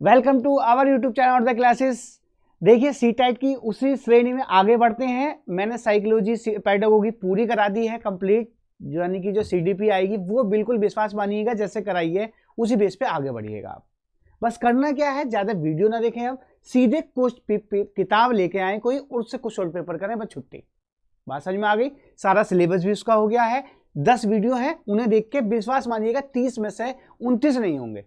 Welcome to our YouTube channel और the classes. देखिए C type की उसी श्रेणी में आगे बढ़ते हैं। मैंने साइकोलॉजी पेडागोगी पूरी करा दी है कंप्लीट, यानी कि जो सीडीपी आएगी वो बिल्कुल विश्वास मानिएगा जैसे कराई है उसी बेस पे आगे बढ़िएगा आप। बस करना क्या है, ज़्यादा वीडियो ना देखें, अब सीधे किताब लेके आए कोई और उससे क्वेश्चन पेपर करें, बस छुट्टी। बात समझ में आ गई। सारा सिलेबस भी उसका हो गया है, 10 वीडियो है, उन्हें देख के विश्वास मानिएगा 30 में से 29 नहीं होंगे।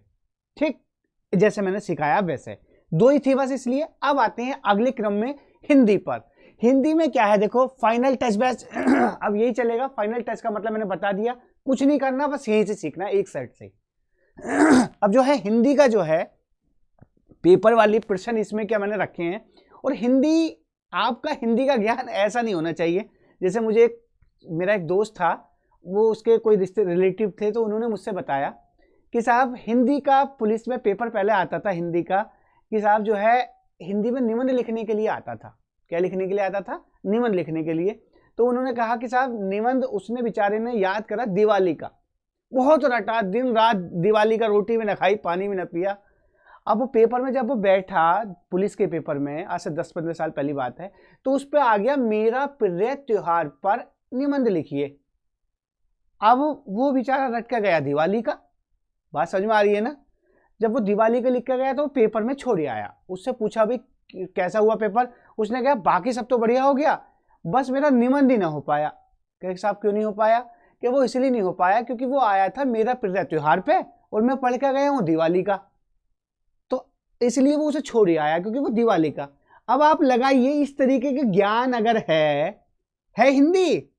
ठीक जैसे मैंने सिखाया वैसे 2 ही थी बस, इसलिए अब आते हैं अगले क्रम में हिंदी पर। हिंदी में क्या है देखो, फाइनल टच बैच अब यही चलेगा। फाइनल टच का मतलब मैंने बता दिया, कुछ नहीं करना, बस यहीं से सीखना है एक सेट से। अब जो है हिंदी का जो है पेपर वाली प्रश्न इसमें क्या मैंने रखे हैं। और हिंदी, आपका हिंदी का ज्ञान ऐसा नहीं होना चाहिए जैसे मेरा एक दोस्त था, वो उसके कोई रिलेटिव थे, तो उन्होंने मुझसे बताया कि साहब हिंदी का पुलिस में पेपर पहले आता था हिंदी का, कि साहब जो है हिंदी में निबंध लिखने के लिए आता था। क्या लिखने के लिए आता था? निबंध लिखने के लिए। तो उन्होंने कहा कि साहब निबंध उसने बेचारे ने याद करा दिवाली का, बहुत रटा, दिन रात दिवाली का, रोटी भी न खाई पानी भी न पिया। अब वो पेपर में जब वो बैठा पुलिस के पेपर में, आज से 10-15 साल पहली बात है, तो उस पर आ गया मेरा प्रिय त्योहार पर निबंध लिखिए। अब वो बेचारा रट के गया दिवाली का। बात समझ में आ रही है ना। जब वो दिवाली का लिख के गया तो वो पेपर में छोड़ आया। उससे पूछा भाई कैसा हुआ पेपर, उसने कहा बाकी सब तो बढ़िया हो गया, बस मेरा निबंध ही ना हो पाया। कहे साहब क्यों नहीं हो पाया? कि वो इसलिए नहीं हो पाया क्योंकि वो आया था मेरा प्रिय त्योहार पे और मैं पढ़ के गया हूँ दिवाली का, तो इसलिए वो उसे छोड़ आया क्योंकि वो दिवाली का। अब आप लगाइए इस तरीके के ज्ञान अगर है हिंदी,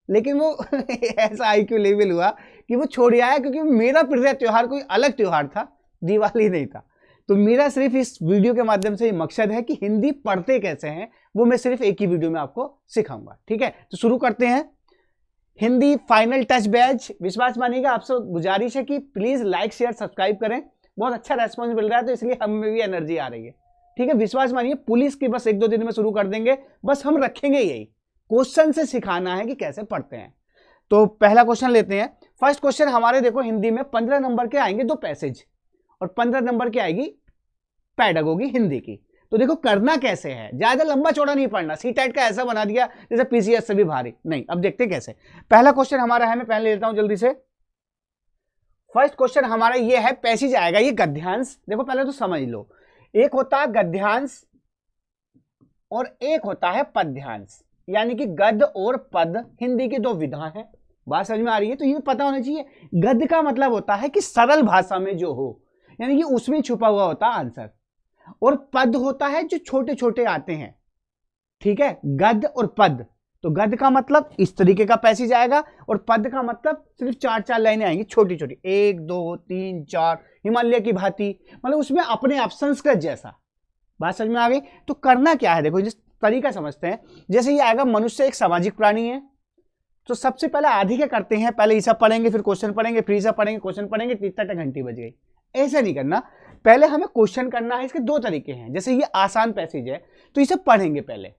लेकिन वो ऐसा आईक्यू लेवल हुआ कि वो छोड़ आया क्योंकि मेरा प्रिय त्योहार कोई अलग त्योहार था, दिवाली नहीं था। तो मेरा सिर्फ इस वीडियो के माध्यम से ये मकसद है कि हिंदी पढ़ते कैसे हैं वो मैं सिर्फ एक ही वीडियो में आपको सिखाऊंगा। ठीक है, तो शुरू करते हैं हिंदी फाइनल टच बैच। विश्वास मानिएगा, आपसे गुजारिश है कि प्लीज लाइक शेयर सब्सक्राइब करें। बहुत अच्छा रेस्पॉन्स मिल रहा है तो इसलिए हमें भी एनर्जी आ रही है। ठीक है, विश्वास मानिए पुलिस की बस 1-2 दिन में शुरू कर देंगे, बस हम रखेंगे यही, क्वेश्चन से सिखाना है कि कैसे पढ़ते हैं। तो पहला क्वेश्चन लेते हैं। फर्स्ट क्वेश्चन हमारे देखो हिंदी में 15 नंबर के आएंगे 2 पैसेज और 15 नंबर की आएगी पेडागोगी हिंदी की। तो देखो करना कैसे है, ज्यादा लंबा चौड़ा नहीं पढ़ना, सी टाइट का ऐसा बना दिया जैसे पीसीएस से भी भारी नहीं। अब देखते कैसे। पहला क्वेश्चन हमारा है, मैं पहले लेता हूं जल्दी से। फर्स्ट क्वेश्चन हमारा ये है, पैसेज आएगा ये गद्यांश। देखो पहले तो समझ लो, एक होता है गद्यांश और एक होता है पद्यांश, यानी कि गद्य और पद हिंदी की 2 विधा है। बात समझ में आ रही है? तो ये पता होना चाहिए। गद्य का मतलब होता है कि सरल भाषा में जो हो, यानी कि उसमें छुपा हुआ होता है आंसर, और पद होता है जो छोटे छोटे आते हैं। ठीक है, गद्य और पद। तो गद्य का मतलब इस तरीके का पैसेज आएगा और पद का मतलब सिर्फ 4-4 लाइनें आएंगी छोटी छोटी, 1 2 3 4, हिमालय की भांति, मतलब उसमें अपने आप संस्कृत जैसा। बात समझ में आ गई? तो करना क्या है देखो, जिस तरीका समझते हैं। जैसे ये आएगा मनुष्य एक सामाजिक प्राणी है, तो सबसे पहले आधी क्या करते हैं, पहले ये सब पढ़ेंगे फिर क्वेश्चन पढ़ेंगे, फिर सब पढ़ेंगे क्वेश्चन पढ़ेंगे, तीसरा तक घंटी बज गई। ऐसा नहीं करना, पहले हमें क्वेश्चन करना है। इसके 2 तरीके हैं। जैसे ये आसान पैसेज है तो इसे पढ़ेंगे पहले।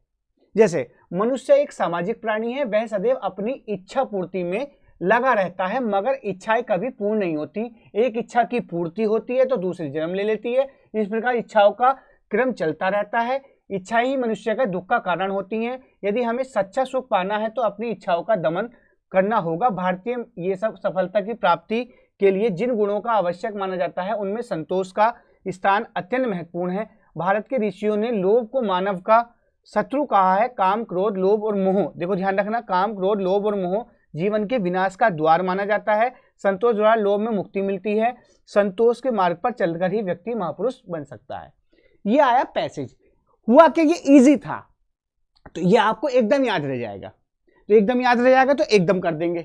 जैसे मनुष्य एक सामाजिक प्राणी है, वह सदैव अपनी इच्छा पूर्ति में लगा रहता है, मगर इच्छाएं कभी पूर्ण नहीं होती। एक इच्छा की पूर्ति होती है तो दूसरी जन्म ले लेती है। इस प्रकार इच्छाओं का क्रम चलता रहता है। इच्छा ही मनुष्य का दुख का कारण होती है। यदि हमें सच्चा सुख पाना है तो अपनी इच्छाओं का दमन करना होगा। भारतीय ये सब सफलता की प्राप्ति के लिए जिन गुणों का आवश्यक माना जाता है उनमें संतोष का स्थान अत्यंत महत्वपूर्ण है। भारत के ऋषियों ने लोभ को मानव का शत्रु कहा है। काम क्रोध लोभ और मोह, देखो ध्यान रखना, काम क्रोध लोभ और मोह जीवन के विनाश का द्वार माना जाता है। संतोष द्वारा लोभ में मुक्ति मिलती है। संतोष के मार्ग पर चलकर ही व्यक्ति महापुरुष बन सकता है। ये आया पैसेज। हुआ कि ये इजी था तो ये आपको एकदम याद रह जाएगा, तो एकदम याद रह जाएगा तो एकदम कर देंगे।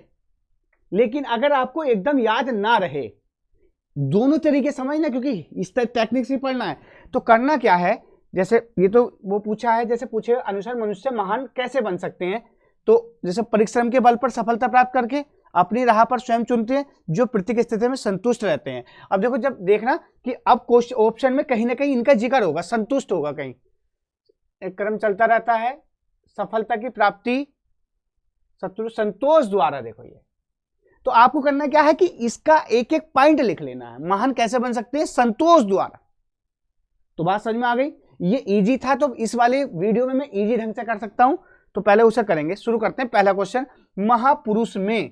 लेकिन अगर आपको एकदम याद ना रहे, दोनों तरीके समझना, क्योंकि इस टेक्निक से पढ़ना है, तो करना क्या है। जैसे ये तो वो पूछा है, जैसे पूछे अनुसार मनुष्य महान कैसे बन सकते हैं, तो जैसे परिश्रम के बल पर सफलता प्राप्त करके अपनी राह पर स्वयं चुनते हैं, जो प्रत्येक स्थिति में संतुष्ट रहते हैं। अब देखो जब देखना कि अब क्वेश्चन ऑप्शन में कहीं ना कहीं इनका जिक्र होगा, संतुष्ट होगा, कहीं एक क्रम चलता रहता है, सफलता की प्राप्ति संतोष द्वारा। देखो ये तो आपको करना क्या है कि इसका एक एक पॉइंट लिख लेना है। महान कैसे बन सकते हैं? संतोष द्वारा। तो बात समझ में आ गई। ये इजी था, तो इस वाले वीडियो में मैं इजी ढंग से कर सकता हूं, तो पहले उसे करेंगे। शुरू करते हैं। पहला क्वेश्चन, महापुरुष में,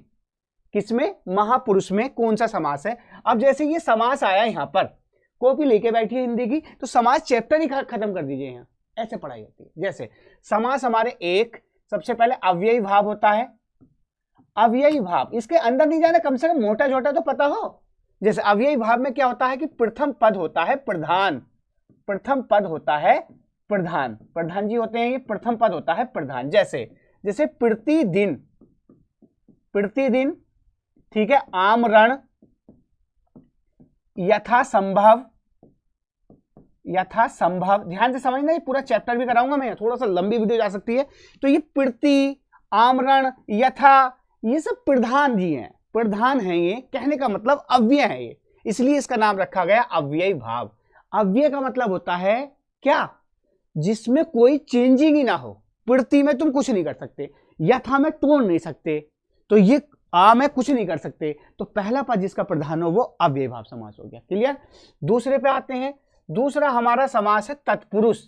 किसमें? महापुरुष में कौन सा समास है? अब जैसे ये समास आया यहां पर, कॉपी लेके बैठिए हिंदी की, तो समास चैप्टर ही खत्म कर दीजिए। यहां ऐसे पढ़ाई होती है। जैसे समास हमारे एक, सबसे पहले अव्ययी भाव होता है। अव्ययी भाव, इसके अंदर नहीं जाना, कम से कम मोटा छोटा तो पता हो। जैसे अव्ययी भाव में क्या होता है कि प्रथम पद होता है प्रधान, प्रथम पद होता है प्रधान, प्रधान जी होते हैं, ये प्रथम पद होता है प्रधान। जैसे जैसे प्रतिदिन, प्रतिदिन, ठीक है, आमरण, यथासंभव, यथासंभव, ध्यान से समझना, ये पूरा चैप्टर भी कराऊंगा मैं, थोड़ा सा लंबी वीडियो जा सकती है। तो ये प्रति, आमरण, यथा, ये सब प्रधान जी हैं, प्रधान है। ये कहने का मतलब अव्यय है ये, इसलिए इसका नाम रखा गया अव्ययी भाव। अव्यय का मतलब होता है क्या? जिसमें कोई चेंजिंग ही ना हो। प्रति में तुम कुछ नहीं कर सकते, यथा में तोड़ नहीं सकते, तो ये आ में कुछ नहीं कर सकते, तो पहला पद जिसका प्रधान हो वो अव्ययी भाव समास हो गया। क्लियर? दूसरे पे आते हैं। दूसरा हमारा समास है तत्पुरुष।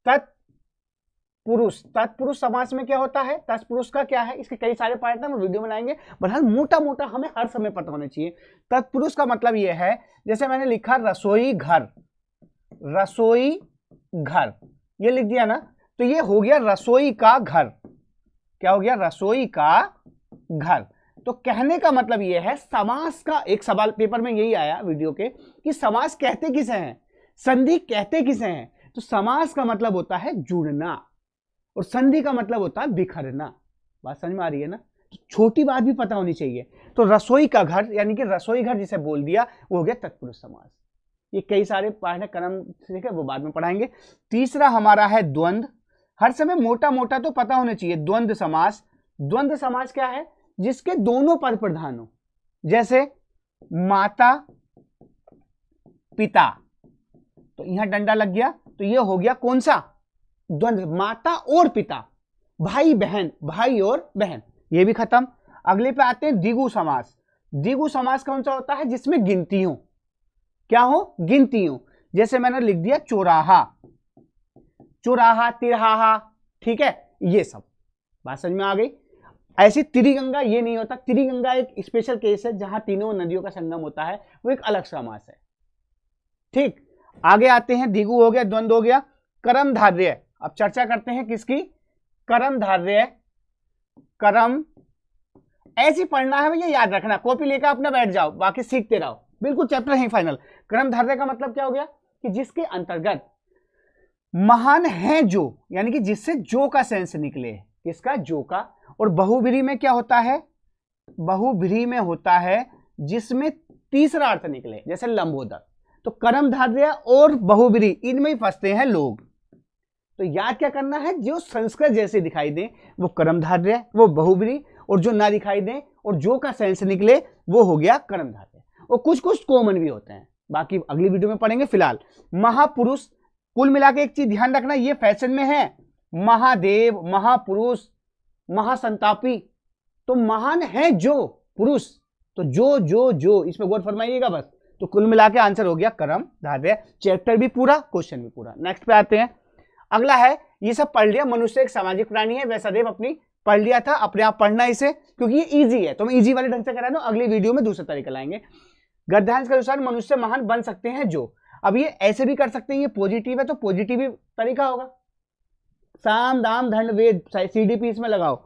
तत्पुरुष, तत्पुरुष समास में क्या होता है? तत्पुरुष का क्या है? इसके कई सारे पार्ट हैं, हम वीडियो बनाएंगे, बहरहाल मोटा मोटा हमें हर समय पता होना चाहिए। तत्पुरुष का मतलब यह है, जैसे मैंने लिखा रसोई घर, रसोई घर, ये लिख दिया ना, तो ये हो गया रसोई का घर। क्या हो गया? रसोई का घर। तो कहने का मतलब यह है, समास का एक सवाल पेपर में यही आया वीडियो के, कि समास कहते किसे हैं, संधि कहते किसे हैं? तो समास का मतलब होता है जुड़ना, और संधि का मतलब होता है बिखरना। बात समझ में आ रही है ना? तो छोटी बात भी पता होनी चाहिए। तो रसोई का घर, यानी कि रसोई घर जिसे बोल दिया, वो हो गया तत्पुरुष समास। ये कई सारे पाठ है, क्रम से वो बाद में पढ़ाएंगे। तीसरा हमारा है द्वंद्व। हर समय मोटा मोटा तो पता होना चाहिए। द्वंद्व समास, द्वंद्व समास क्या है? जिसके दोनों पद प्रधान हो। जैसे माता पिता, तो यहां डंडा लग गया, तो ये हो गया कौन सा? द्वंद्व। माता और पिता, भाई बहन, भाई और बहन, ये भी खत्म। अगले पे आते हैं द्विगु समास। द्विगु समास कौन सा होता है? जिसमें गिनती हो। क्या हो? गिनती हो। जैसे मैंने लिख दिया चौराहा, चौराहा, तिरहाहा, ठीक है, ये सब। बात समझ में आ गई? ऐसी त्रिगंगा ये नहीं होता। त्रिगंगा एक स्पेशल केस है, जहां तीनों नदियों का संगम होता है, वो एक अलग समास है। ठीक, आगे आते हैं। द्विगु हो गया, द्वंद्व हो गया। कर्मधारय, अब चर्चा करते हैं किसकी? कर्मधारय। कर्म ऐसी पढ़ना है भैया, याद रखना, कॉपी लेकर अपना बैठ जाओ, बाकी सीखते रहो, बिल्कुल चैप्टर है फाइनल। कर्मधारय का मतलब क्या हो गया? कि जिसके अंतर्गत महान है जो, यानी कि जिससे जो का सेंस निकले। किसका? जो का। और बहुव्रीहि में क्या होता है? बहुव्रीहि में होता है जिसमें तीसरा अर्थ निकले, जैसे लंबोदर। तो कर्मधारय और बहुव्रीहि, इनमें ही फंसते हैं लोग। तो याद क्या करना है? जो संस्कृत जैसे दिखाई दे वो कर्मधारय, वो बहुव्रीहि, और जो ना दिखाई दे और जो का सेंस निकले वो हो गया कर्मधारय। और कुछ कुछ कॉमन भी होते हैं, बाकी अगली वीडियो में पढ़ेंगे। फिलहाल महापुरुष, कुल मिला के एक चीज ध्यान रखना, ये फैशन में है। महादेव, महापुरुष, महासंतापी, तो महान है जो पुरुष, तो जो जो जो इसमें गौर फरमाइएगा बस। तो कुल मिला के आंसर हो गया कर्मधारय। चैप्टर भी पूरा, क्वेश्चन भी पूरा। नेक्स्ट पे आते हैं। अगला है, ये सब पढ़ लिया, मनुष्य एक सामाजिक प्राणी है, वैसदेव अपनी पढ़ लिया था, अपने आप पढ़ना इसे, क्योंकि ये इजी है, तो मैं इजी वाले ढंग से करा दूं। अगली वीडियो में दूसरा तरीका लाएंगे। गद्यांश के अनुसार मनुष्य महान बन सकते हैं जो, अब ये ऐसे भी कर सकते हैं, ये पॉजिटिव है तो पॉजिटिव ही तरीका होगा। साम दाम दंड वेद, सीडीपी इसमें लगाओ।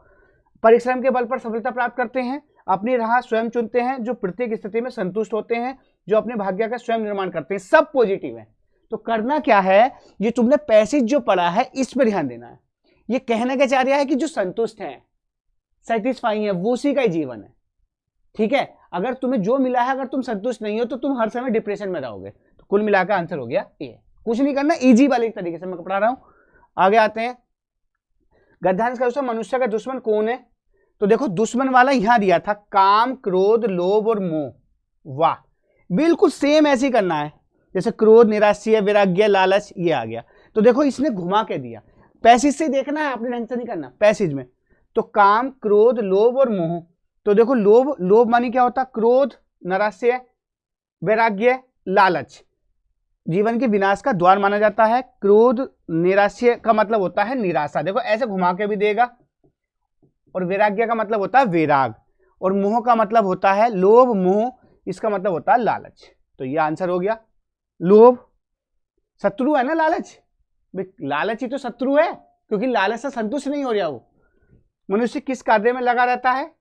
परिश्रम के बल पर सफलता प्राप्त करते हैं, अपनी राह स्वयं चुनते हैं, जो प्रत्येक स्थिति में संतुष्ट होते हैं, जो अपने भाग्य का स्वयं निर्माण करते हैं, सब पॉजिटिव है। तो करना क्या है? ये तुमने पैसेज जो पढ़ा है इस पर ध्यान देना है। ये कहने का चाह रहा है कि जो संतुष्ट है, सेटिस्फाइंग है, वो उसी का ही जीवन है। ठीक है, अगर तुम्हें जो मिला है, अगर तुम संतुष्ट नहीं हो तो तुम हर समय डिप्रेशन में रहोगे। तो कुल मिलाकर आंसर हो गया ए। कुछ नहीं करना, इजी वाले तरीके से मैं पढ़ा रहा हूं। आगे आते हैं। गद्यांश का अनुसार मनुष्य का दुश्मन कौन है? तो देखो दुश्मन वाला यहां दिया था, काम, क्रोध, लोभ और मोह। वाह, बिल्कुल सेम ऐसे ही करना है, जैसे क्रोध, निराश्य, वैराग्य, लालच, ये आ गया। तो देखो इसने घुमा के दिया, पैसेज से देखना है, अपने ढंग से नहीं करना पैसेज में। तो काम, क्रोध, लोभ और मोह। तो देखो लोभ, लोभ मानी क्या होता? क्रोध, नराश्य, वैराग्य, लालच। जीवन के विनाश का द्वार माना जाता है। क्रोध निराश्य का मतलब होता है निराशा, देखो ऐसे घुमा के भी देगा। और वैराग्य का मतलब होता है वैराग। और मोह का मतलब होता है लोभ मोह, इसका मतलब होता है लालच। तो ये आंसर हो गया। लोभ शत्रु है ना, लालच, लालच ही तो शत्रु है, क्योंकि लालच से संतुष्ट नहीं हो रहा वो। मनुष्य किस कार्य में लगा रहता है,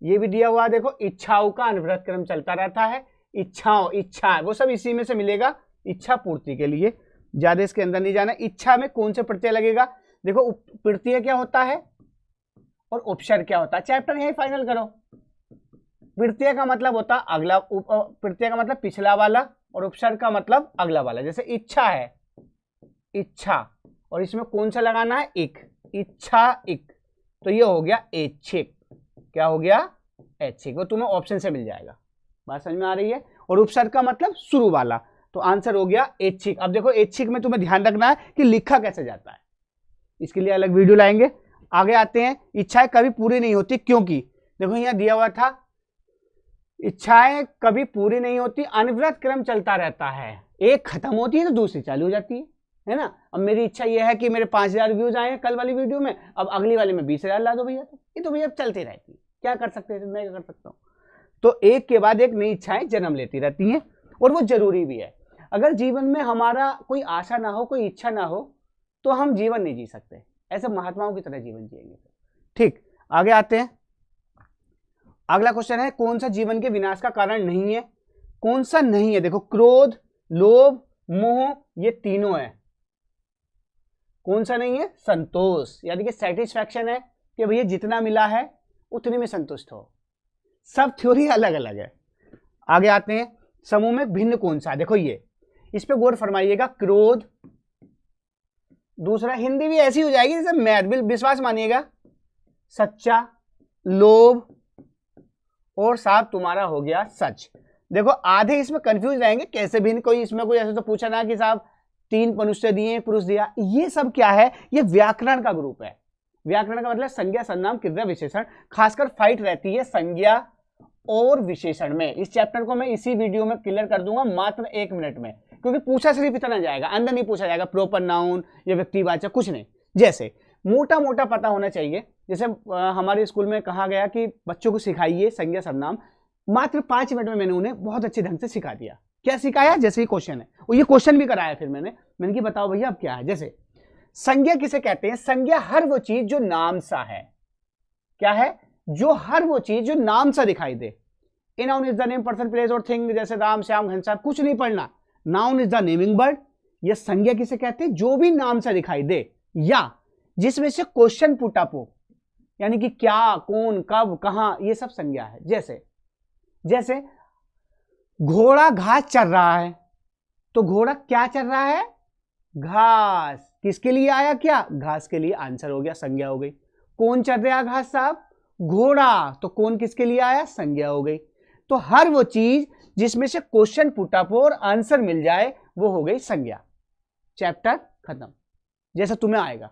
ये भी दिया हुआ, देखो इच्छाओं का अनवरत क्रम चलता रहता है। इच्छाओं, इच्छा वो सब इसी में से मिलेगा, इच्छा पूर्ति के लिए, ज्यादा इसके अंदर नहीं जाना। इच्छा में कौन से प्रत्यय लगेगा, देखो प्रत्यय क्या होता है और उपसर्ग क्या होता है, चैप्टर यही फाइनल करो। प्रत्यय का मतलब होता है अगला, प्रत्यय का मतलब पिछला वाला, और उपसर्ग का मतलब अगला वाला। जैसे इच्छा है, इच्छा, और इसमें कौन सा लगाना है, इक, इच्छा इक, तो ये हो गया ऐच्छिक। क्या हो गया, ऐच्छिक। वो तुम्हें ऑप्शन से मिल जाएगा, बात समझ में आ रही है। और उपसर्ग का मतलब शुरू वाला, तो आंसर हो गया ऐच्छिक। अब देखो ऐच्छिक में तुम्हें ध्यान रखना है कि लिखा कैसे जाता है, इसके लिए अलग वीडियो लाएंगे। आगे आते हैं, इच्छाएं कभी पूरी नहीं होती, क्योंकि देखो यहाँ दिया हुआ था इच्छाएं कभी पूरी नहीं होती, अनवरत क्रम चलता रहता है। एक खत्म होती है तो दूसरी चालू हो जाती है ना। अब मेरी इच्छा यह है कि मेरे 5000 व्यूज आए कल वाली वीडियो में, अब अगली वाली में 20,000 ला दो भैया, तो ये तो भैया चलती रहती है, क्या कर सकते हैं, मैं क्या कर सकता हूँ। तो एक के बाद एक नई इच्छाएं जन्म लेती रहती हैं, और वो जरूरी भी है। अगर जीवन में हमारा कोई आशा ना हो, कोई इच्छा ना हो, तो हम जीवन नहीं जी सकते, ऐसे महात्माओं की तरह जीवन जिएंगे। ठीक, आगे आते हैं। अगला क्वेश्चन है, कौन सा जीवन के विनाश का कारण नहीं है, कौन सा नहीं है। देखो क्रोध, लोभ, मोह, ये तीनों है। कौन सा नहीं है, संतोष, यानी कि सेटिस्फैक्शन है कि भैया जितना मिला है उतने में संतुष्ट हो। सब थ्योरी अलग अलग है। आगे आते हैं, समूह में भिन्न कौन सा, देखो ये, इस पे गौर फरमाइएगा। क्रोध, दूसरा हिंदी भी ऐसी हो जाएगी जैसे मैथ, विश्वास मानिएगा, सच्चा, लोभ, और साहब तुम्हारा हो गया सच। देखो आधे इसमें कंफ्यूज रहेंगे कैसे भी, कोई इसमें कोई ऐसे तो पूछा ना कि साहब 3 मनुष्य दिए, पुरुष दिया, ये सब क्या है, ये व्याकरण का ग्रुप है। व्याकरण का मतलब संज्ञा, सर्वनाम, क्रिया, विशेषण। खासकर फाइट रहती है संज्ञा और विशेषण में। इस चैप्टर को मैं इसी वीडियो में क्लियर कर दूंगा मात्र 1 मिनट में, क्योंकि पूछा सिर्फ इतना जाएगा, अंदर नहीं पूछा जाएगा प्रॉपर नाउन या व्यक्तिवाचक, कुछ नहीं। जैसे मोटा मोटा पता होना चाहिए, जैसे हमारे स्कूल में कहा गया कि बच्चों को सिखाइए संज्ञा सर्वनाम, मात्र 5 मिनट में मैंने उन्हें बहुत अच्छे ढंग से सिखा दिया। क्या सिखाया, जैसे ही क्वेश्चन है, और ये क्वेश्चन भी कराया फिर मैंने कि बताओ भैया अब क्या है। जैसे संज्ञा किसे कहते हैं, संज्ञा हर वो चीज जो नाम सा है। क्या है, जो हर वो चीज जो नाम सा दिखाई दे। A noun is the name, person, place और थिंग, जैसे राम, श्याम, घनश्याम, कुछ नहीं पढ़ना। Noun is the naming word. यह संज्ञा किसे कहते हैं, जो भी नाम सा दिखाई दे, या जिसमें से क्वेश्चन पुट अप हो, यानी कि क्या, कौन, कब, कहां, ये सब संज्ञा है। जैसे घोड़ा घास चर रहा है, तो घोड़ा क्या चर रहा है, घास। किसके लिए आया, क्या, घास के लिए, आंसर हो गया, संज्ञा हो गई। कौन चर रहा घास साहब, घोड़ा, तो कौन किसके लिए आया, संज्ञा हो गई। तो हर वो चीज जिसमें से क्वेश्चन पुट अप हो और आंसर मिल जाए, वो हो गई संज्ञा। चैप्टर खत्म, जैसा तुम्हें आएगा।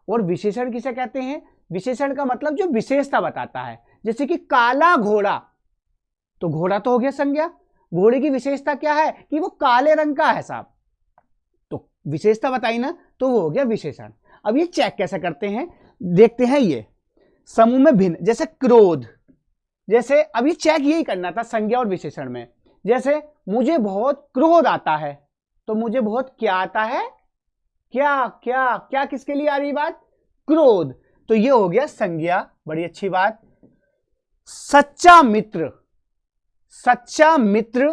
और विशेषण किसे कहते हैं, विशेषण का मतलब जो विशेषता बताता है। जैसे कि काला घोड़ा, तो घोड़ा तो हो गया संज्ञा। घोड़े की विशेषता क्या है कि वो काले रंग का है साहब, तो विशेषता बताई ना, तो वो हो गया विशेषण। अब ये चेक कैसे करते हैं, देखते हैं। ये समूह में भिन्न, जैसे क्रोध, जैसे अब ये चेक यही करना था संज्ञा और विशेषण में। जैसे मुझे बहुत क्रोध आता है, तो मुझे बहुत क्या आता है, क्या क्या क्या, किसके लिए आ रही बात, क्रोध, तो ये हो गया संज्ञा, बड़ी अच्छी बात। सच्चा मित्र, सच्चा मित्र,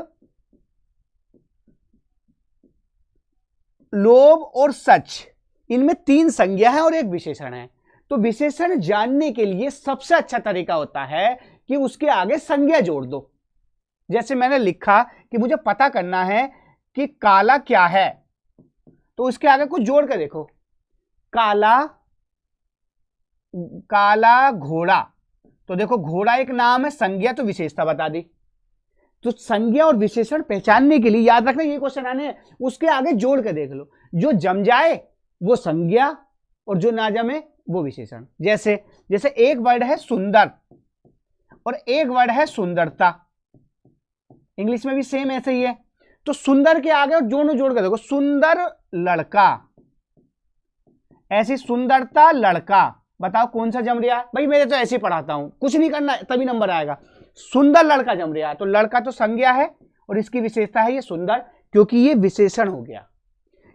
लोभ और सच, इनमें 3 संज्ञा है और एक विशेषण है। तो विशेषण जानने के लिए सबसे अच्छा तरीका होता है कि उसके आगे संज्ञा जोड़ दो। जैसे मैंने लिखा कि मुझे पता करना है कि काला क्या है, तो उसके आगे कुछ जोड़ कर देखो, काला, काला घोड़ा, तो देखो घोड़ा एक नाम है, संज्ञा तो विशेषता बता दी। तो संज्ञा और विशेषण पहचानने के लिए याद रखना ये क्वेश्चन आने हैं, उसके आगे जोड़ कर देख लो, जो जम जाए वो संज्ञा और जो ना जमे वो विशेषण। जैसे एक वर्ड है सुंदर और एक वर्ड है सुंदरता, इंग्लिश में भी सेम ऐसे ही है। तो सुंदर के आगे और दोनों जोड़ कर देखो, सुंदर लड़का, ऐसी सुंदरता लड़का, बताओ कौन सा जम रहा है भाई? मेरे तो ऐसे ही पढ़ाता हूं, कुछ नहीं करना तभी नंबर आएगा। सुंदर लड़का जम रहा है, तो लड़का तो संज्ञा है और इसकी विशेषता है ये सुंदर, क्योंकि ये विशेषण हो गया।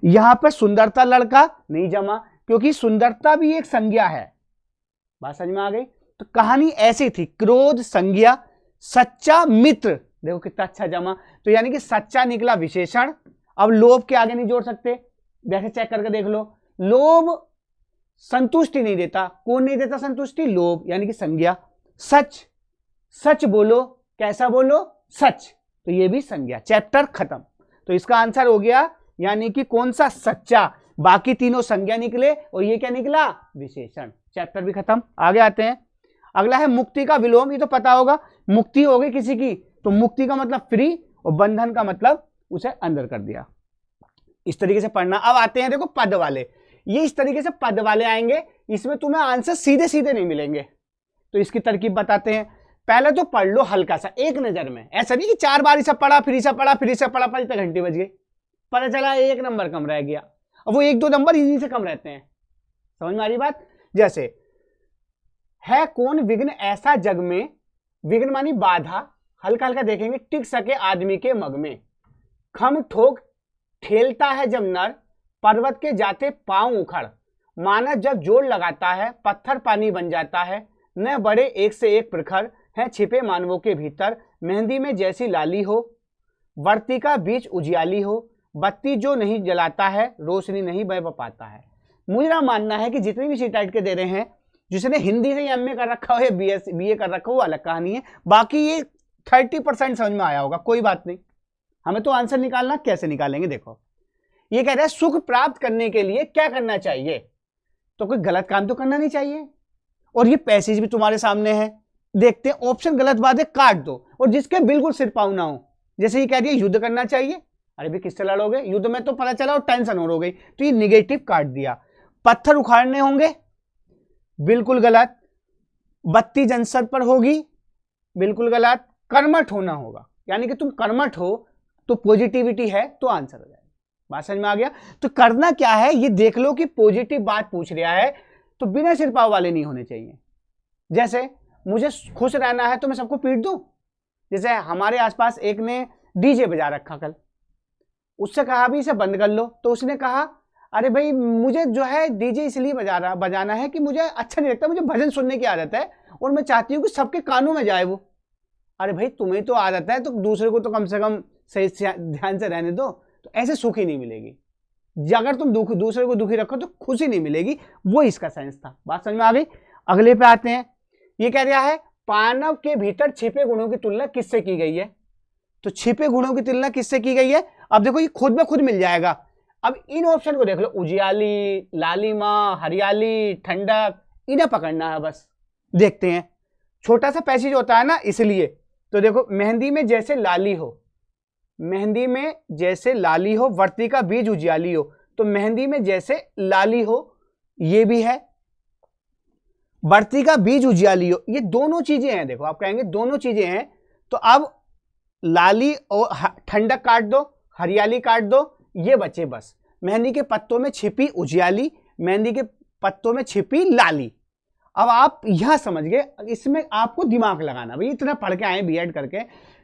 यहां पर सुंदरता लड़का नहीं जमा, क्योंकि सुंदरता भी एक संज्ञा है। बात समझ में आ गई? तो कहानी ऐसी थी, क्रोध संज्ञा, सच्चा मित्र, देखो कितना अच्छा जमा, तो यानी कि सच्चा निकला विशेषण। अब लोभ के आगे नहीं जोड़ सकते, वैसे चेक करके देख लो। लोभ संतुष्टि नहीं देता, कौन नहीं देता संतुष्टि? लोभ, यानी कि संज्ञा। सच, सच बोलो, कैसा बोलो? सच, तो ये भी संज्ञा। चैप्टर खत्म। तो इसका आंसर हो गया, यानी कि कौन सा? सच्चा। बाकी तीनों संज्ञा निकले और ये क्या निकला? विशेषण। चैप्टर भी खत्म। आगे आते हैं, अगला है मुक्ति का विलोम। ये तो पता होगा, मुक्ति हो गई किसी की, तो मुक्ति का मतलब फ्री और बंधन का मतलब उसे अंदर कर दिया। इस तरीके से पढ़ना। अब आते हैं देखो पद वाले, ये इस तरीके से पद वाले आएंगे, इसमें तुम्हें आंसर सीधे सीधे नहीं मिलेंगे। तो इसकी तरकीब बताते हैं। पहले तो पढ़ लो हल्का सा, एक नजर में, ऐसा नहीं कि 4 बार इसे पढ़ा फिर इसे पढ़ा फिर इसे पढ़ा, 5 घंटे बज गई, पता चला 1 नंबर कम रह गया। और वो 1-2 नंबर इन्हीं से कम रहते हैं। समझ में आ रही बात? जैसे है कौन विघ्न ऐसा जग में, विघ्न मानी बाधा, हल्का हल्का देखेंगे, टिक सके आदमी के मग में। खम ठोक ठेलता है जब नर, पर्वत के जाते पांव उखड़। मानव जब जोर लगाता है, पत्थर पानी बन जाता है। न बड़े एक से एक प्रखर हैं छिपे मानवों के भीतर। मेहंदी में जैसी लाली हो, वर्ती का बीच उजियाली हो। बत्ती जो नहीं जलाता है, रोशनी नहीं बह पाता है। मुझे मानना है कि जितने भी सी टाइट के दे रहे हैं, जिसने हिंदी से एमए कर रखा हो या बीए कर रखा हो, वो अलग कहानी है। बाकी ये 30% समझ में आया होगा, कोई बात नहीं। हमें तो आंसर निकालना, कैसे निकालेंगे देखो। ये कह रहा है सुख प्राप्त करने के लिए क्या करना चाहिए, तो कोई गलत काम तो करना नहीं चाहिए। और ये पैसेज भी तुम्हारे सामने है, देखते हैं। ऑप्शन गलत बात है, काट दो। और जिसके बिल्कुल सिर पाँव ना हो, जैसे ये कह रही है युद्ध करना चाहिए, अरे भी किससे लड़ोगे, युद्ध में तो पता चला और टेंशन हो गई, तो ये निगेटिव काट दिया। पत्थर उखाड़ने होंगे, बिल्कुल गलत। बत्ती जनसद पर होगी, बिल्कुल गलत। कर्मठ होना होगा, यानी कि तुम कर्मठ हो तो पॉजिटिविटी है, तो आंसर हो जाएगा। बात समझ में आ गया? तो करना क्या है, ये देख लो कि पॉजिटिव बात पूछ रहा है, तो बिना सिर पाव वाले नहीं होने चाहिए। जैसे मुझे खुश रहना है तो मैं सबको पीट दूं। जैसे हमारे आसपास एक ने डीजे बजा रखा कल, उससे कहा भी इसे बंद कर लो, तो उसने कहा अरे भाई मुझे जो है डीजे इसलिए बजाना है कि मुझे अच्छा नहीं लगता, मुझे भजन सुनने की आदत है और मैं चाहती हूँ कि सबके कानों में जाए वो। अरे भाई तुम्हें तो आदत है, तो दूसरे को तो कम से कम सही ध्यान से रहने दो। तो ऐसे सुखी नहीं मिलेगी। अगर तुम दूसरे को दुखी रखो तो खुशी नहीं मिलेगी। वो इसका साइंस था। बात समझ में आ गई? अगले पे आते हैं। ये कह रहा है मानव के भीतर छिपे गुणों की तुलना किससे की गई है, तो छिपे गुणों की तुलना किससे की गई है? अब देखो ये खुद ब खुद मिल जाएगा। अब इन ऑप्शन को देख लो, उजियाली, लालिमा, हरियाली, ठंडक, इन्हें पकड़ना है बस। देखते हैं, छोटा सा पैसेज होता है ना, इसलिए। तो देखो मेहंदी में जैसे लाली हो, मेहंदी में जैसे लाली हो, वर्ती का बीज उजियाली हो, तो मेहंदी में जैसे लाली हो ये भी है, वर्ती का बीज उजियाली हो, ये दोनों चीजें हैं। देखो आप कहेंगे दोनों चीजें हैं, तो अब लाली और ठंडक काट दो, हरियाली काट दो, ये बचे बस। मेहंदी के पत्तों में छिपी उजियाली, मेहंदी के पत्तों में छिपी लाली। अब आप यहां समझ गए, इसमें आपको दिमाग लगाना। भाई इतना पढ़ के आए बीएड करके,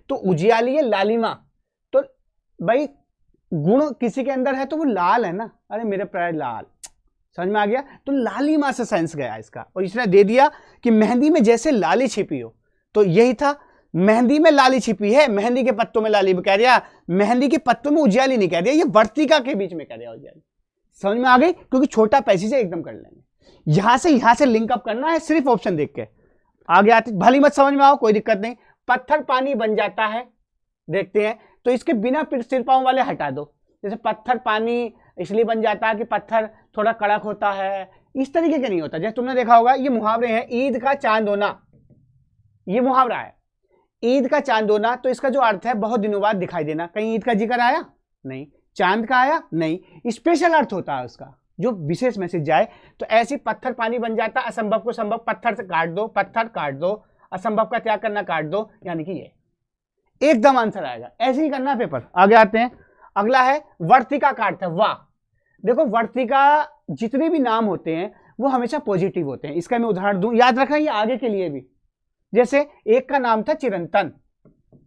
तो उजियाली है, लालिमा, तो भाई गुण किसी के अंदर है तो वो लाल है ना। अरे मेरे प्यारे लाल, समझ में आ गया? तो लालिमा से सेंस गया इसका, और इसने दे दिया कि मेहंदी में जैसे लाली छिपी हो, तो यही था। मेहंदी में लाली छिपी है, मेहंदी के पत्तों में लाली कह दिया, मेहंदी के पत्तों में उजियाली नहीं कह दिया, ये वर्तिका के बीच में कह दिया उजियाली। समझ में आ गई? क्योंकि छोटा पैसेज है, एकदम कर लेंगे। यहां से लिंक अप करना है सिर्फ ऑप्शन देख के। आगे आते, भली मत समझ में आओ कोई दिक्कत नहीं। पत्थर पानी बन जाता है, देखते हैं। तो इसके बिना सिर पांव वाले हटा दो। जैसे पत्थर पानी इसलिए बन जाता है कि पत्थर थोड़ा कड़क होता है, इस तरीके के नहीं होता। जैसे तुमने देखा होगा ये मुहावरे हैं, ईद का चांद होना, ये मुहावरा है, ईद का चांद होना। तो इसका जो अर्थ है बहुत दिनों बाद दिखाई देना। कहीं ईद का जिक्र आया नहीं, चांद का आया नहीं, स्पेशल अर्थ होता है उसका, जो विशेष मैसेज जाए। तो ऐसी पत्थर पानी बन जाता, असंभव को संभव, पत्थर से काट दो, पत्थर काट दो, असंभव का त्याग करना काट दो, यानी कि ये एकदम आंसर आएगा। ऐसे ही करना पेपर। आगे आते हैं, अगला है वर्तिका का अर्थ है वाह। देखो वर्तिका जितने भी नाम होते हैं वो हमेशा पॉजिटिव होते हैं। इसका मैं उदाहरण दूं, याद रखना ये आगे के लिए भी। जैसे एक का नाम था चिरंतन,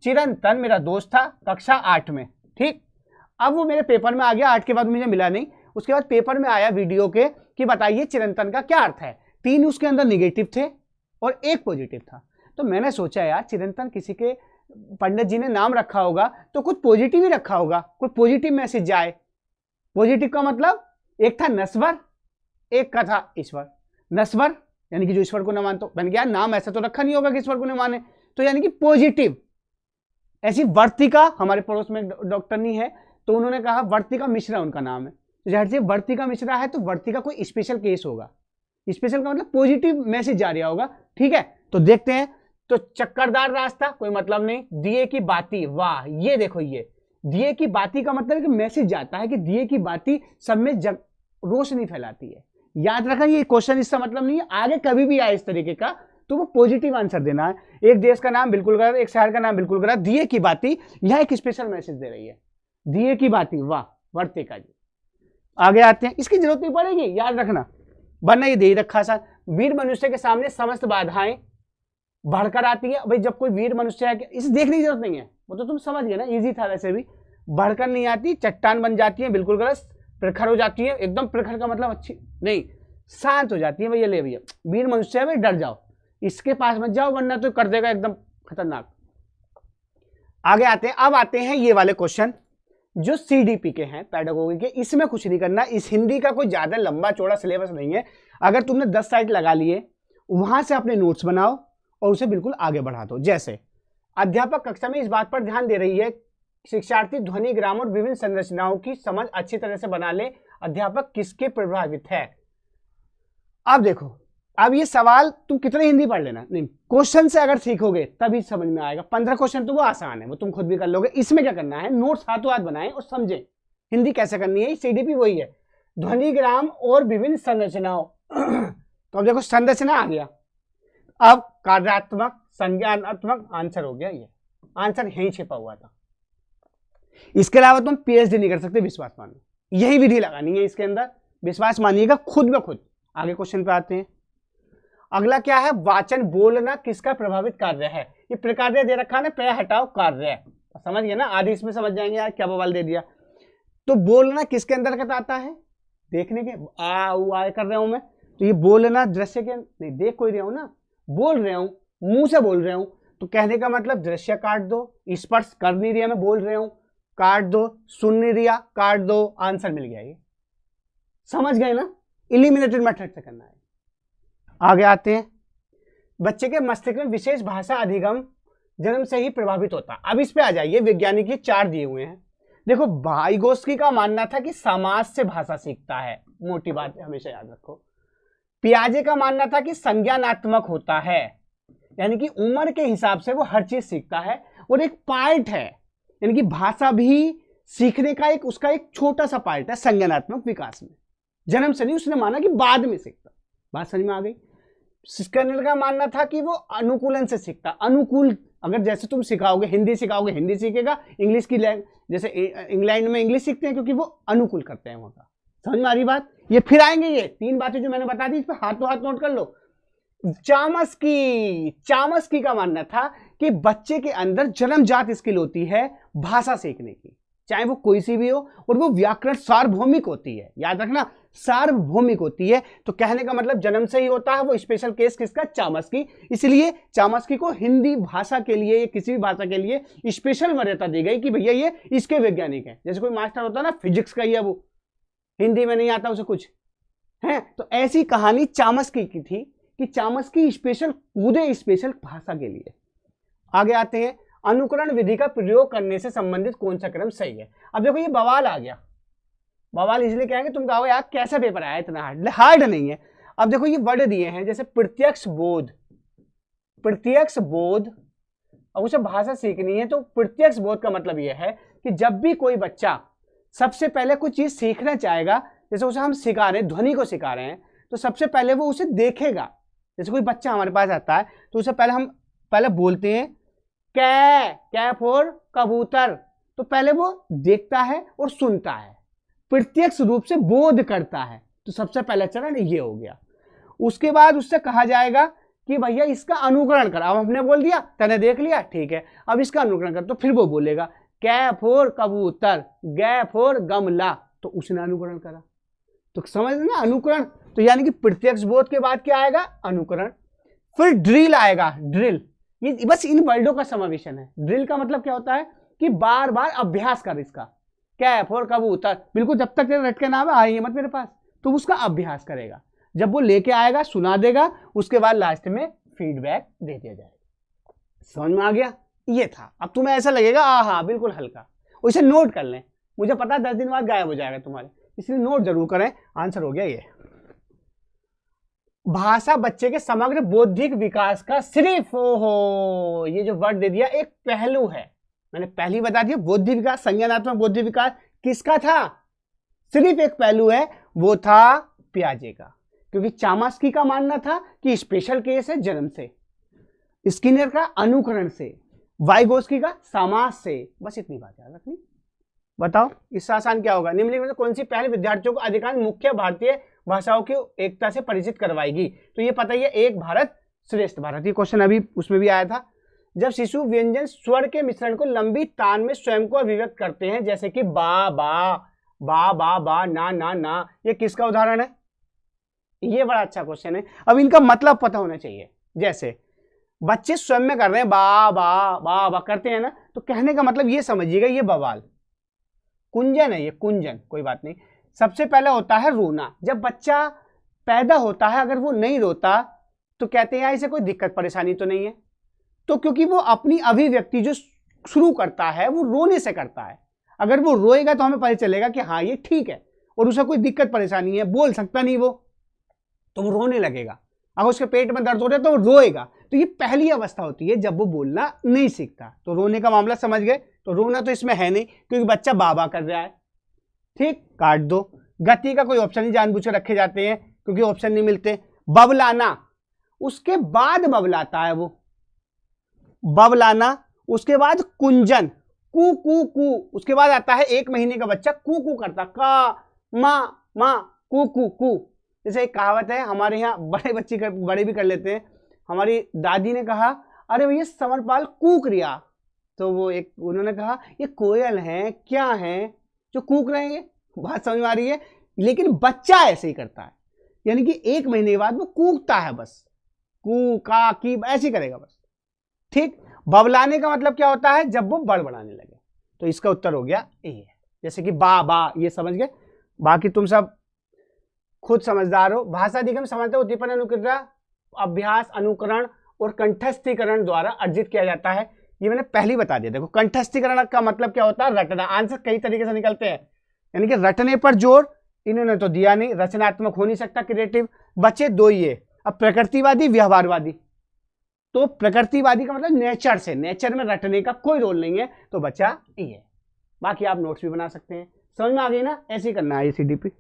चिरंतन मेरा दोस्त था कक्षा 8 में, ठीक। अब वो मेरे पेपर में आ गया, 8 के बाद मुझे मिला नहीं, उसके बाद पेपर में आया वीडियो के कि बताइए चिरंतन का क्या अर्थ है। 3 उसके अंदर निगेटिव थे और 1 पॉजिटिव था। तो मैंने सोचा यार चिरंतन किसी के पंडित जी ने नाम रखा होगा तो कुछ पॉजिटिव ही रखा होगा, कुछ पॉजिटिव मैसेज जाए। पॉजिटिव का मतलब एक था नस्वर, एक का था ईश्वर। नस्वर यानी कि जो ईश्वर को न मानते, मैंने कहा नाम ऐसा तो रखा नहीं होगा कि ईश्वर को न माने, तो यानी कि पॉजिटिव। ऐसी वर्तिका, हमारे पड़ोस में डॉक्टरनी है तो उन्होंने कहा वर्तिका मिश्रा उनका नाम है, तो जहाँ से वर्तिका मिश्रा है तो वर्तिका कोई स्पेशल केस होगा। स्पेशल का मतलब पॉजिटिव मैसेज जा रहा होगा, ठीक है। तो देखते हैं, तो चक्करदार रास्ता कोई मतलब नहीं, दिए की बाती वाह। ये देखो, ये दिए की बाती का मतलब है कि मैसेज जाता है कि दिए की बाती सब में रोशनी फैलाती है। याद रखना ये क्वेश्चन इसका मतलब नहीं है, आगे कभी भी आए इस तरीके का तो वो पॉजिटिव आंसर देना है। एक देश का नाम बिल्कुल गलत, एक शहर का नाम बिल्कुल गलत, दिए की बाती यह एक स्पेशल मैसेज दे रही है। दिए की बाती वाह, वर्तिका जी। आगे आते हैं, इसकी जरूरत नहीं पड़ेगी, याद रखना, वरना ये दे ही रखा सा। वीर मनुष्य के सामने समस्त बाधाएं बढ़कर आती है। भाई जब कोई वीर मनुष्य है, इसे देखने की जरूरत नहीं है, वो तो तुम समझ गए ना, इजी था वैसे भी। बढ़कर नहीं आती, चट्टान बन जाती है, बिल्कुल गलत। प्रखर हो जाती है, एकदम प्रखर का मतलब अच्छी नहीं, शांत हो जाती है। भैया ले भैया, वीर मनुष्य है भाई, डर जाओ, इसके पास मत जाओ वरना तो कर देगा एकदम खतरनाक। आगे आते हैं, अब आते हैं ये वाले क्वेश्चन जो सीडीपी के हैं, पेडागोगी के। इसमें कुछ नहीं करना, इस हिंदी का कोई ज्यादा लंबा चौड़ा सिलेबस नहीं है। अगर तुमने 10 साइड लगा लिए, वहां से अपने नोट्स बनाओ और उसे बिल्कुल आगे बढ़ा दो। जैसे अध्यापक कक्षा में इस बात पर ध्यान दे रही है शिक्षार्थी ध्वनि, ग्राम और विभिन्न संरचनाओं की समझ अच्छी तरह से बना ले, अध्यापक किसके प्रभावित है। अब देखो, अब ये सवाल तुम कितने हिंदी पढ़ लेना, नहीं क्वेश्चन से अगर सीखोगे तभी समझ में आएगा। 15 क्वेश्चन तो वो आसान है, वो तुम खुद भी कर लोगे। इसमें क्या करना है, नोट्स हाथों हाथ बनाएं और समझें हिंदी कैसे करनी है। सीडीपी वही है, ध्वनि, ग्राम और विभिन्न संरचनाओं। तो अब देखो संरचना आ गया, अब कार्यात्मक, संज्ञानात्मक, आंसर हो गया। ये आंसर यहीं छिपा हुआ था। इसके अलावा तुम पीएचडी नहीं कर सकते, विश्वास मानो, यही विधि लगानी है इसके अंदर, विश्वास मानिएगा खुद ब खुद। आगे क्वेश्चन पे आते हैं, अगला क्या है, वाचन बोलना किसका प्रभावित कार्य है। ये प्रकार्य दे रखा है, पे हटाओ कार्य, समझ गए ना, आदि इसमें समझ जाएंगे यार क्या बवाल दे दिया। तो बोलना किसके अंतर्गत आता है, देखने के आ कर रहा हूं मैं, तो ये बोलना दृश्य के नहीं, देख कोई रहा हूं ना, बोल रहा हूं, मुंह से बोल रहा हूं, तो कहने का मतलब दृश्य काट दो, स्पर्श कर नहीं रहा मैं बोल रहा हूं, काट दो, सुन नहीं रहा काट दो, आंसर मिल गया। ये समझ गए ना, इलिमिनेटेड मेथड से करना है। आगे आते हैं, बच्चे के मस्तिष्क में विशेष भाषा अधिगम जन्म से ही प्रभावित होता है। अब इस पे आ जाइए, वैज्ञानिक 4 दिए हुए हैं। देखो वाइगोस्की का मानना था कि समाज से भाषा सीखता है, मोटी बात है, हमेशा याद रखो। पियाजे का मानना था कि संज्ञानात्मक होता है, यानी कि उम्र के हिसाब से वो हर चीज सीखता है, और एक पार्ट है, यानी कि भाषा भी सीखने का एक उसका एक छोटा सा पार्ट है संज्ञानात्मक विकास में, जन्म से नहीं। उसने माना कि बाद में सीखता। बात समझ में आ गई। स्कर्नल का मानना था कि वो अनुकूलन से सीखता, अनुकूल, अगर जैसे तुम सिखाओगे, हिंदी सिखाओगे हिंदी सीखेगा, इंग्लिश की जैसे इंग्लैंड में इंग्लिश सीखते हैं क्योंकि वो अनुकूल करते हैं वहां का। समझ में आ रही बात। ये फिर आएंगे, ये 3 बातें जो मैंने बता दी, इस पर हाथों हाथ नोट कर लो। चामस्की का मानना था कि बच्चे के अंदर जन्मजात स्किल होती है भाषा सीखने की, चाहे वो कोई सी भी हो, और वो व्याकरण सार्वभौमिक होती है, याद रखना सार्वभौमिक होती है। तो कहने का मतलब जन्म से ही होता है। वो स्पेशल केस किसका, चामस्की। इसलिए चामस्की को हिंदी भाषा के लिए, किसी भी भाषा के लिए स्पेशल मर्यादा दी गई कि भैया ये इसके वैज्ञानिक है। जैसे कोई मास्टर होता है ना फिजिक्स का, या वो हिंदी में नहीं आता उसे कुछ है, तो ऐसी कहानी चामस्की की थी कि चामस्की स्पेशल कूदे स्पेशल भाषा के लिए। आगे आते हैं, अनुकरण विधि का प्रयोग करने से संबंधित कौन सा क्रम सही है। अब देखो ये बवाल आ गया, बवाल इसलिए कहेंगे, तुम कहोगे यार कैसा पेपर आया, इतना हार्ड नहीं है। अब देखो ये वर्ड दिए हैं, जैसे प्रत्यक्ष बोध, प्रत्यक्ष बोध, अब उसे भाषा सीखनी है तो प्रत्यक्ष बोध का मतलब यह है कि जब भी कोई बच्चा सबसे पहले कोई चीज सीखना चाहेगा, जैसे उसे हम सिखा रहे हैं, ध्वनि को सिखा रहे हैं, तो सबसे पहले वो उसे देखेगा। जैसे कोई बच्चा हमारे पास आता है तो उसे हम पहले बोलते हैं कै फॉर कबूतर, तो पहले वो देखता है और सुनता है, प्रत्यक्ष रूप से बोध करता है, तो सबसे पहला चरण ये हो गया। उसके बाद उससे कहा जाएगा कि भैया इसका अनुकरण कर। अब हमने बोल दिया, तने देख लिया, ठीक है, अब इसका अनुकरण कर, तो फिर वो बोलेगा कै फॉर कबूतर, गै फॉर गमला, तो उसने अनुकरण करा। तो समझ ना अनुकरण, तो यानी कि प्रत्यक्ष बोध के बाद क्या आएगा, अनुकरण। फिर ड्रिल आएगा, ड्रिल, ये बस इन वर्डों का समावेशन है। ड्रिल का मतलब क्या होता है कि बार बार अभ्यास कर इसका, कै फॉर कबूतर, बिल्कुल जब तक रट के नाम आइए मत मेरे पास, तो उसका अभ्यास करेगा। जब वो लेके आएगा सुना देगा, उसके बाद लास्ट में फीडबैक दे दिया जाएगा। समझ में आ गया, ये था। अब तुम्हें ऐसा लगेगा हाँ बिल्कुल हल्का, उसे नोट कर लें, मुझे पता है 10 दिन बाद गायब हो जाएगा तुम्हारे, इसलिए नोट जरूर करें। आंसर हो गया ये। भाषा बच्चे के समग्र बौद्धिक विकास का सिर्फ, ओहो ये जो वर्ड दे दिया, एक पहलू है। मैंने पहले बता दिया, बौद्धिक विकास, संज्ञानात्मक बौद्धिक विकास किसका था, सिर्फ एक पहलू है, वो था पियाजे का। क्योंकि चामास्की का मानना था कि स्पेशल केस है जन्म से, स्किनर का अनुकरण से, वाइगोस्की का समास से। बस इतनी बात याद रखनी। बताओ इससे आसान क्या होगा। निम्नलिखित में कौन सी पहल विद्यार्थियों को अधिकांश मुख्य भारतीय भाषाओं की एकता से परिचित करवाएगी। तो ये पता ही है, एक भारत श्रेष्ठ भारत, ये क्वेश्चन अभी उसमें भी आया था। जब शिशु व्यंजन स्वर के मिश्रण को लंबी तान में स्वयं को अभिव्यक्त करते हैं, जैसे कि बा बा बा बा बा ना ना ना, ये किसका उदाहरण है। ये बड़ा अच्छा क्वेश्चन है। अब इनका मतलब पता होना चाहिए। जैसे बच्चे स्वयं में कर रहे हैं बा बा बा बा करते हैं ना, तो कहने का मतलब ये समझिएगा, ये बवाल कुंजन है, ये कुंजन, कोई बात नहीं। सबसे पहले होता है रोना। जब बच्चा पैदा होता है अगर वो नहीं रोता तो कहते हैं इसे कोई दिक्कत परेशानी तो नहीं है। तो क्योंकि वो अपनी अभिव्यक्ति जो शुरू करता है वो रोने से करता है। अगर वो रोएगा तो हमें पता चलेगा कि हाँ ये ठीक है और उसे कोई दिक्कत परेशानी है, बोल सकता नहीं वो, तो वो रोने लगेगा। अगर उसके पेट में दर्द हो रहा है तो वो रोएगा। तो ये पहली अवस्था होती है जब वो बोलना नहीं सीखता। तो रोने का मामला समझ गए। तो रोना तो इसमें है नहीं क्योंकि बच्चा बाबा कर रहा है, ठीक, काट दो। गति का कोई ऑप्शन नहीं जानबूझ के रखे जाते हैं क्योंकि ऑप्शन नहीं मिलते। बबलाना, उसके बाद बबलाता है वो, बबलाना। उसके बाद कुंजन, कू कू कू। उसके बाद आता है 1 महीने का बच्चा कू कू करता, का मा मा कू कू कू। जैसे एक कहावत है हमारे यहाँ, बड़े भी कर लेते हैं। हमारी दादी ने कहा अरे भैया समरपाल कूक रिया, तो वो एक उन्होंने कहा ये कोयल है क्या है जो कूक रहे हैं। बात समझ में आ रही है। लेकिन बच्चा ऐसे ही करता है, यानी कि 1 महीने के बाद वो कूकता है, बस कू का की ऐसे ही करेगा बस, ठीक। बबलाने का मतलब क्या होता है, जब वो बड़बड़ाने लगे। तो इसका उत्तर हो गया ए। जैसे कि बा बा, ये समझ गए। बाकी तुम सब खुद समझदार हो। भाषा अधिगम सामान्यतः उद्दीपन, अनुक्रिया, अभ्यास, अनुकरण और कंठस्थीकरण द्वारा अर्जित किया जाता है। ये मैंने पहले ही बता दिया। देखो कंठस्थीकरण का मतलब क्या होता है, रटना। आंसर कई तरीके से निकलते हैं, यानी कि रटने पर जोर। इन्होंने तो दिया नहीं, रचनात्मक हो नहीं सकता, क्रिएटिव। बचे 2 ये। अब प्रकृतिवादी, व्यवहारवादी। तो प्रकृतिवादी का मतलब नेचर से, नेचर में रटने का कोई रोल नहीं है, तो बचा ये। बाकी आप नोट्स भी बना सकते हैं। समझ में आ गई ना, ऐसे ही करना है CDP।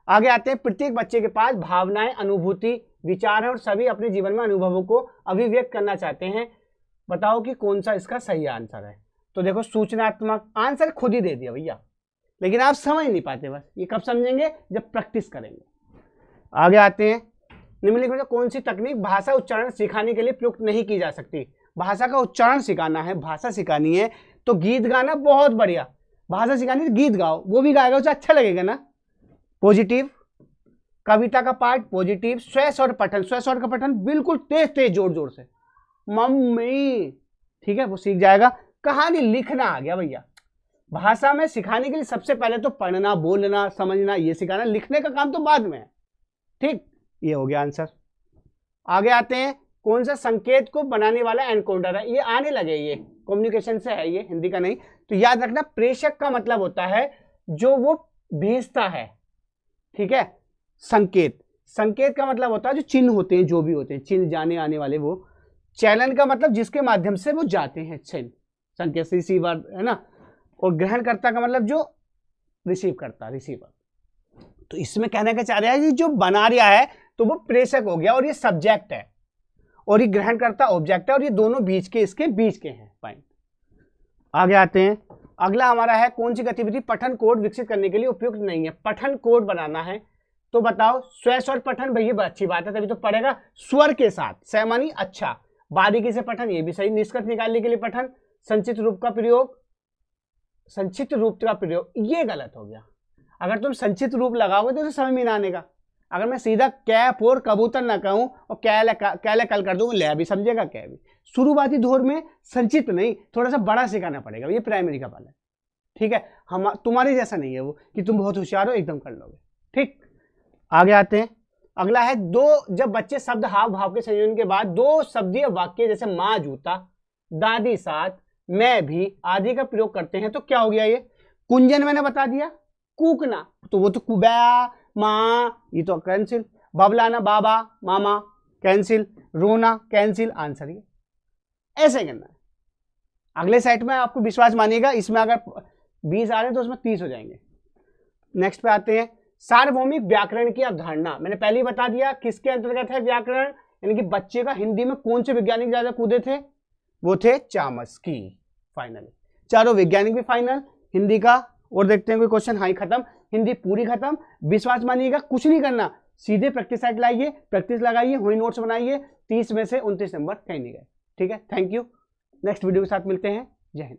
आगे आते हैं। प्रत्येक बच्चे के पास भावनाएं, अनुभूति, विचार है और सभी अपने जीवन में अनुभवों को अभिव्यक्त करना चाहते हैं। बताओ कि कौन सा इसका सही आंसर है। तो देखो सूचनात्मक, आंसर खुद ही दे दिया भैया, लेकिन आप समझ नहीं पाते। बस ये कब समझेंगे, जब प्रैक्टिस करेंगे। आगे आते हैं। निम्नलिखित में कौन सी तकनीक भाषा उच्चारण सिखाने के लिए प्रयुक्त नहीं की जा सकती। भाषा का उच्चारण सिखाना है, भाषा सिखानी है, तो गीत गाना बहुत बढ़िया। भाषा सिखानी है, गीत गाओ, वो भी गाएगा, उसे अच्छा लगेगा ना। पॉजिटिव, कविता का पार्ट पॉजिटिव। स्वस्वर पठन, स्वस्वर का पठन बिल्कुल तेज तेज जोर जोर से, मम्मी, ठीक है, वो सीख जाएगा। कहानी लिखना आ गया भैया। भाषा में सिखाने के लिए सबसे पहले तो पढ़ना, बोलना, समझना, ये सिखाना। लिखने का काम तो बाद में है, ठीक। ये हो गया आंसर। आगे आते हैं। कौन सा संकेत को बनाने वाला एनकोडर है। ये आने लगे, ये कम्युनिकेशन से है, ये हिंदी का नहीं। तो याद रखना, प्रेषक का मतलब होता है जो वो भेजता है, ठीक है। संकेत, संकेत का मतलब होता है जो चिन्ह होते हैं, जो भी होते हैं चिन्ह, जाने आने वाले वो। चैनल का मतलब जिसके माध्यम से वो जाते हैं चिन्ह, संकेत, रिसीवर है ना। और ग्रहणकर्ता का मतलब जो रिसीव करता, रिसीवर। तो इसमें कहने का चाह रहा है कि जो बना रहा है तो वो प्रेषक हो गया और ये सब्जेक्ट है और ये ग्रहणकर्ता ऑब्जेक्ट है और ये दोनों बीच के, इसके बीच के हैं पॉइंट। आगे आते हैं। अगला हमारा है कौन सी गतिविधि पठन कोड विकसित करने के लिए उपयुक्त नहीं है। पठन कोड बनाना है तो बताओ। स्व स्वर पठन, भैया अच्छी बात है, तभी तो पढ़ेगा स्वर के साथ। स मानी अच्छा, बारीकी से पठन, ये भी सही। निष्कर्ष निकालने के लिए पठन, संचित रूप का प्रयोग, संचित रूप का प्रयोग, ये गलत हो गया। अगर तुम संचित रूप लगाओगे तो समझ में ना आने का। अगर मैं सीधा कैप और कबूतर ना कहूं और कैले कल कर दूंगा, ले भी समझेगा क्या भी। शुरुआती दौर में संचित नहीं, थोड़ा सा बड़ा सिखाना पड़ेगा, ये प्राइमरी का पाल है, ठीक है। हम तुम्हारे जैसा नहीं है वो कि तुम बहुत होशियार हो एकदम कर लोगे, ठीक। आगे आते हैं। अगला है जब बच्चे शब्द हाव भाव के संयोजन के बाद दो शब्दीय वाक्य जैसे माँ जूता, दादी साथ, मैं भी आदि का प्रयोग करते हैं तो क्या हो गया। ये कुंजन मैंने बता दिया, कूकना तो वो तो कुबा, माँ ये तो कैंसिल, बबलाना बाबा मामा कैंसिल, रोना कैंसिल, आंसर ये ऐसे करना है। अगले सेट में आपको विश्वास मानिएगा, इसमें अगर 20 आ रहे हैं तो उसमें 30 हो जाएंगे। नेक्स्ट पे आते हैं। सार्वभौमिक व्याकरण की अवधारणा मैंने पहले ही बता दिया, किसके अंतर्गत है व्याकरण, यानी कि बच्चे का हिंदी में कौन से वैज्ञानिक ज्यादा कूदे थे, वो थे चामस्की। फाइनल, चारों वैज्ञानिक भी फाइनल। हिंदी का और देखते हैं कोई क्वेश्चन, हाँ खत्म, हिंदी पूरी खत्म। विश्वास मानिएगा, कुछ नहीं करना, सीधे प्रैक्टिस सेट लाइए, प्रैक्टिस लगाइए, वही नोट्स बनाइए। 30 में से 29 नंबर कहीं नहीं गए, ठीक है। थैंक यू, नेक्स्ट वीडियो के साथ मिलते हैं। जय हिंद।